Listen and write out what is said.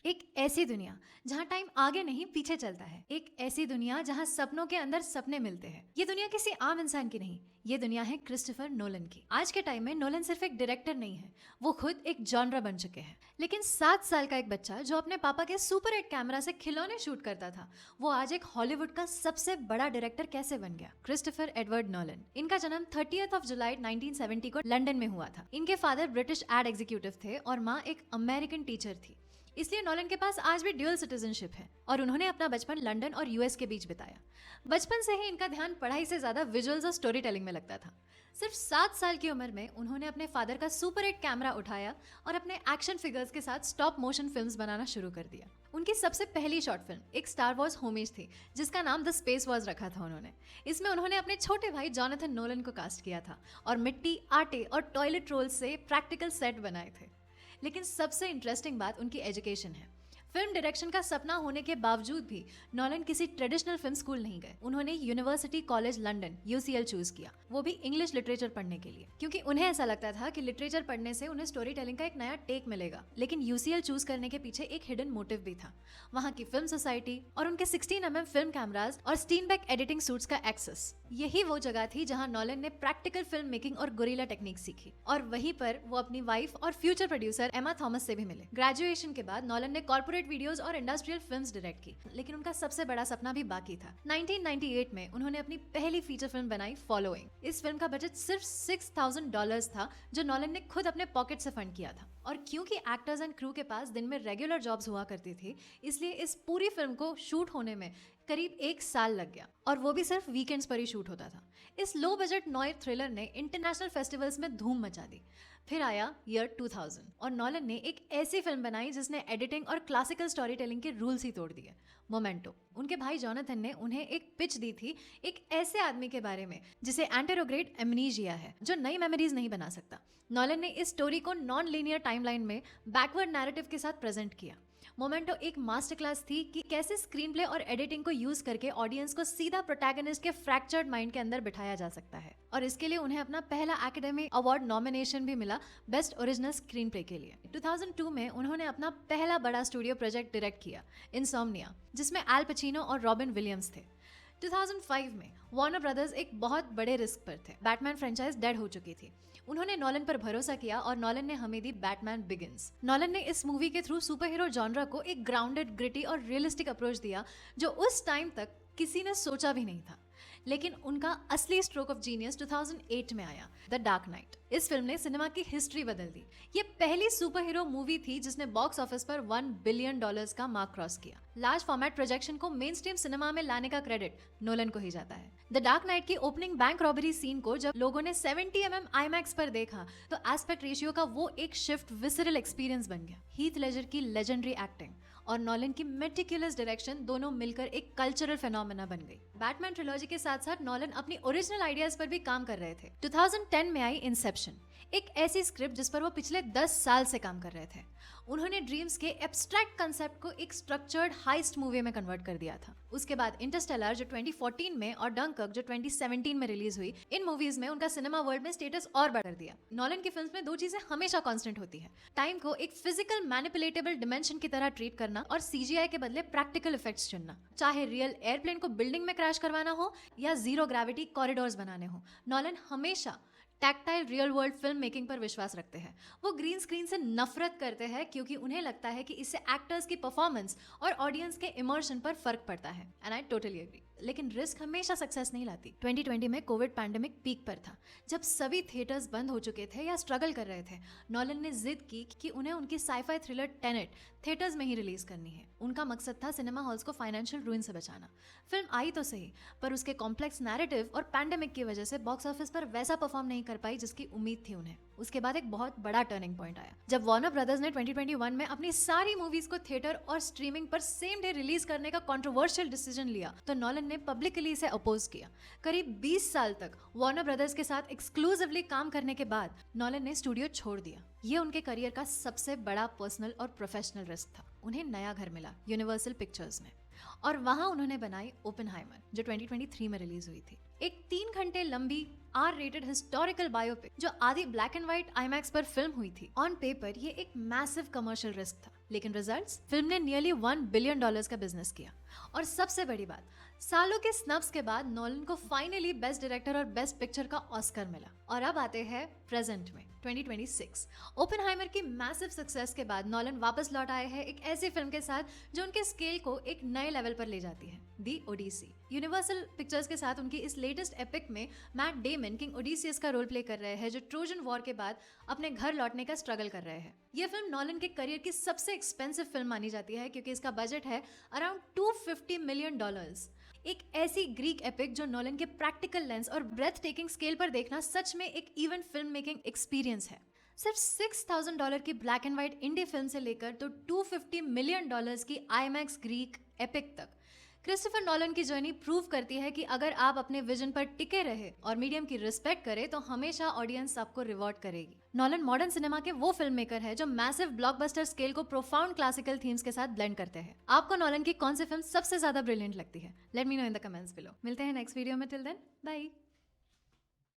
एक ऐसी दुनिया जहाँ टाइम आगे नहीं पीछे चलता है, एक ऐसी दुनिया जहाँ सपनों के अंदर सपने मिलते हैं। ये दुनिया किसी आम इंसान की नहीं, ये दुनिया है क्रिस्टोफर नोलन की। आज के टाइम में नोलन सिर्फ एक डायरेक्टर नहीं है, वो खुद एक जॉनरा बन चुके हैं। लेकिन 7 साल का एक बच्चा जो अपने पापा के सुपर 8 कैमरा से खिलौने शूट करता था, वो आज एक हॉलीवुड का सबसे बड़ा डायरेक्टर कैसे बन गया? Christopher Edward Nolan. इनका जन्म 30 जुलाई 1970 को लंदन में हुआ था। इनके फादर ब्रिटिश एड एग्जीक्यूटिव थे और माँ एक अमेरिकन टीचर थी, इसलिए नोलन के पास आज भी ड्यूअल सिटीजनशिप है और उन्होंने अपना बचपन लंदन और यूएस के बीच बिताया। बचपन से ही इनका ध्यान पढ़ाई से ज्यादा विजुअल्स और स्टोरी टेलिंग में लगता था। सिर्फ 7 साल की उम्र में उन्होंने अपने फादर का सुपर 8 कैमरा उठाया और अपने एक्शन फिगर्स के साथ स्टॉप मोशन फिल्म्स बनाना शुरू कर दिया। उनकी सबसे पहली शॉर्ट फिल्म एक स्टार वॉर्स होमेज थी, जिसका नाम द स्पेस वॉर्स रखा था उन्होंने। इसमें उन्होंने अपने छोटे भाई जॉनथन नोलन को कास्ट किया था और मिट्टी, आटे और टॉयलेट रोल से प्रैक्टिकल सेट बनाए थे। लेकिन सबसे इंटरेस्टिंग बात उनकी एजुकेशन है। फिल्म डायरेक्शन का सपना होने के बावजूद भी नोलन किसी ट्रेडिशनल फिल्म स्कूल नहीं गए। उन्होंने university college London UCL choose किया, वो भी इंग्लिश लिटरेचर पढ़ने के लिए, क्योंकि उन्हें ऐसा लगता था कि लिटरेचर पढ़ने से उन्हें स्टोरी टेलिंग का एक नया टेक मिलेगा। लेकिन यूसीएल चूज करने के पीछे एक हिडन मोटिव भी था, वहाँ की फिल्म सोसाइटी और उनके 16mm फिल्म कैमरास और स्टीनबेक एडिटिंग सूट्स का एक्सेस। यही वो जगह थी जहाँ नोलन ने प्रैक्टिकल फिल्म मेकिंग और गोरिल्ला टेक्निक सीखी, और वहीं पर वो अपनी वाइफ और फ्यूचर प्रोड्यूसर एमा थॉमस से भी मिले। ग्रेजुएशन के बाद नोलन ने कॉर्पोरेट वीडियोस और इंडस्ट्रियल फिल्म्स डायरेक्ट की, लेकिन उनका सबसे बड़ा सपना भी बाकी था। 1998 में उन्होंने अपनी पहली फीचर फिल्म बनाई फॉलोइंग। इस फिल्म का बजट सिर्फ $6000 था, जो नोलन ने खुद अपने पॉकेट से फंड किया था। और क्योंकि एक्टर्स एंड क्रू के पास दिन में रेगुलर जॉब्स हुआ करती थी, इसलिए इस पूरी फिल्म को शूट होने में करीब 1 साल लग गया, और वो भी सिर्फ वीकेंड्स पर ही शूट होता था। इस लो बजट नॉयर थ्रिलर ने इंटरनेशनल फेस्टिवल्स में धूम मचा दी। फिर आया ईयर 2000 और नोलन ने एक ऐसी फिल्म बनाई जिसने एडिटिंग और क्लासिकल स्टोरी टेलिंग के रूल्स ही तोड़ दिए, मोमेंटो। उनके भाई जॉनथन ने उन्हें एक पिच दी थी, एक ऐसे आदमी के बारे में जिसे एंटेरोग्रेड एमनीजिया है, जो नई मेमोरीज नहीं बना सकता। नोलन ने इस स्टोरी को नॉन लीनियर टाइमलाइन में बैकवर्ड नैरेटिव के साथ प्रेजेंट किया। मोमेंटो एक मास्टर क्लास थी कि कैसे स्क्रीन प्ले और एडिटिंग को यूज करके ऑडियंस को सीधा प्रोटैगनिस्ट के फ्रैक्चर्ड माइंड के अंदर बिठाया जा सकता है, और इसके लिए उन्हें अपना पहला एकेडमी अवार्ड नॉमिनेशन भी मिला बेस्ट ओरिजिनल स्क्रीन प्ले के लिए। 2002 में उन्होंने अपना पहला बड़ा स्टूडियो प्रोजेक्ट डायरेक्ट किया, इनसोम्निया, जिसमें एल पचिनो और रॉबिन विलियम्स थे। 2005 में वार्नर ब्रदर्स एक बहुत बड़े रिस्क पर थे। बैटमैन फ्रेंचाइज डेड हो चुकी थी। उन्होंने नोलन पर भरोसा किया और नोलन ने हमें दी बैटमैन बिगिंस। नोलन ने इस मूवी के थ्रू सुपर हीरो जॉनरा को एक ग्राउंडेड, ग्रिटी और रियलिस्टिक अप्रोच दिया, जो उस टाइम तक किसी ने सोचा भी नहीं था। लेकिन उनका असली स्ट्रोक ऑफ जीनियस 2008 में आया, द डार्क नाइट। इस फिल्म ने सिनेमा की हिस्ट्री बदल दी। ये पहली सुपर हीरो मूवी थी जिसने बॉक्स ऑफिस पर $1 बिलियन का मार्क क्रॉस किया। लार्ज फॉर्मेट प्रोजेक्शन को मेन स्ट्रीम सिनेमा में लाने का क्रेडिट नोलन को ही जाता है। द डार्क नाइट की ओपनिंग बैंक रॉबरी सीन को जब लोगों ने 70mm IMAX पर देखा, तो एस्पेक्ट रेशियो का वो एक शिफ्ट विसरल एक्सपीरियंस बन गया। हीथ लेजर की लेजेंडरी एक्टिंग और नोलन की मेटिकुलस डायरेक्शन दोनों मिलकर एक कल्चरल फेनोमेना बन गई। बैटमैन ट्रिलॉजी के साथ साथ नोलन अपनी ओरिजिनल आइडियाज पर भी काम कर रहे थे। 2010 में आई इंसेप्शन, एक ऐसी स्क्रिप्ट जिस पर वो पिछले 10 साल से काम कर रहे थे। उन्होंने ड्रीम्स के एब्स्ट्रैक्ट कंसेप्ट को एक स्ट्रक्चर्ड हाइस्ट मूवी में कन्वर्ट कर दिया था। उसके बाद इंटरस्टेलर जो 2014 में और डंकर्क जो 2017 में रिलीज हुई, इन मूवीज में उनका सिनेमा वर्ल्ड में स्टेटस और बढ़ा दिया। नोलन की फिल्म्स में 2 चीजें हमेशा कांस्टेंट होती है, टाइम को एक फिजिकल मैनिपुलेटेबल डिमेंशन की तरह ट्रीट करना और सीजीआई के बदले प्रैक्टिकल इफेक्ट्स चुनना। चाहे रियल एयरप्लेन को बिल्डिंग में क्रैश करवाना हो या जीरो ग्रेविटी कॉरिडोर्स बनाने हो, नोलन हमेशा tactile real world film making पर विश्वास रखते हैं। वो ग्रीन स्क्रीन से नफरत करते हैं क्योंकि उन्हें लगता है कि इससे एक्टर्स की परफॉर्मेंस और ऑडियंस के इमर्शन पर फर्क पड़ता है, एंड आई टोटली एग्री। लेकिन रिस्क हमेशा सक्सेस नहीं लाती। 2020 में कोविड पैंडेमिक पीक पर था, जब सभी थिएटर्स बंद हो चुके थे या स्ट्रगल कर रहे थे। नोलन ने जिद की कि उन्हें उनकी साईफाई थ्रिलर टेनेट थिएटर्स में ही रिलीज करनी है। उनका मकसद था सिनेमा हॉल्स को फाइनेंशियल रूइन से बचाना। फिल्म आई तो सही, पर उसके कॉम्प्लेक्स नैरेटिव और पैंडेमिक की वजह से बॉक्स ऑफिस पर वैसा परफॉर्म नहीं कर पाई जिसकी उम्मीद थी उन्हें। उसके बाद एक बहुत बड़ा टर्निंग पॉइंट आया, जब वार्नर ब्रदर्स ने 2021 में अपनी सारी मूवीज को थिएटर और स्ट्रीमिंग पर सेम डे रिलीज करने का कंट्रोवर्शियल डिसीजन लिया, तो नोलन ने पब्लिकली इसे अपोज किया। करीब 20 साल तक वार्नर ब्रदर्स के साथ एक्सक्लूसिवली काम करने के बाद नोलन ने स्टूडियो छोड़ दिया। ये उनके करियर का सबसे बड़ा पर्सनल और प्रोफेशनल रिस्क था। उन्हें नया घर मिला यूनिवर्सल पिक्चर्स में, और वहां उन्होंने बनाई ओपेनहाइमर जो 2023 में रिलीज हुई थी। एक 3 घंटे लंबी R-rated हिस्टोरिकल बायोपिक जो आधी ब्लैक एंड व्हाइट IMAX पर फिल्म हुई थी। ऑन पेपर ये एक मैसिव कमर्शियल रिस्क था, लेकिन रिजल्ट्स, फिल्म ने नियरली $1 बिलियन का बिजनेस किया। और सबसे बड़ी बात, सालों के स्नब्स के बाद नोलन को फाइनली बेस्ट डायरेक्टर और बेस्ट पिक्चर का ऑस्कर मिला। और अब आते हैं प्रेजेंट में 2026। ओपेनहाइमर की मैसिव सक्सेस के बाद नोलन वापस लौट आए हैं एक ऐसी फिल्म के साथ जो उनके स्केल को एक नए लेवल पर ले जाती है, दी ओडिसी। यूनिवर्सल पिक्चर्स के साथ उनकी इस लेटेस्ट एपिक में मैट डेमन किंग ओडिसियस का रोल प्ले कर रहे हैं, जो ट्रोजन वॉर के बाद अपने घर लौटने का स्ट्रगल कर रहे हैं। यह फिल्म नोलन के करियर की सबसे एक्सपेंसिव फिल्म मानी जाती है क्योंकि इसका बजट है अराउंड $250 मिलियन। एक ऐसी ग्रीक एपिक जो नोलन के प्रैक्टिकल लेंस और ब्रेथ टेकिंग स्केल पर देखना सच में एक इवेंट फिल्म मेकिंग एक्सपीरियंस है। सिर्फ $6,000 की black and white indie film से लेकर तो $250 मिलियन की आईमैक्स ग्रीक एपिक तक, क्रिस्टोफर नोलन की जर्नी प्रूव करती है कि अगर आप अपने विजन पर टिके रहे और मीडियम की रिस्पेक्ट करे तो हमेशा ऑडियंस आपको रिवॉर्ड करेगी। नोलन मॉडर्न सिनेमा के वो फिल्म मेकर है जो मैसिव ब्लॉकबस्टर स्केल को प्रोफाउंड क्लासिकल थीम्स के साथ ब्लेंड करते हैं। आपको नोलन की कौन सी फिल्म सबसे ज्यादा ब्रिलियंट लगती है? Let me know in the comments below. मिलते हैं नेक्स्ट वीडियो में, टिल देन बाय।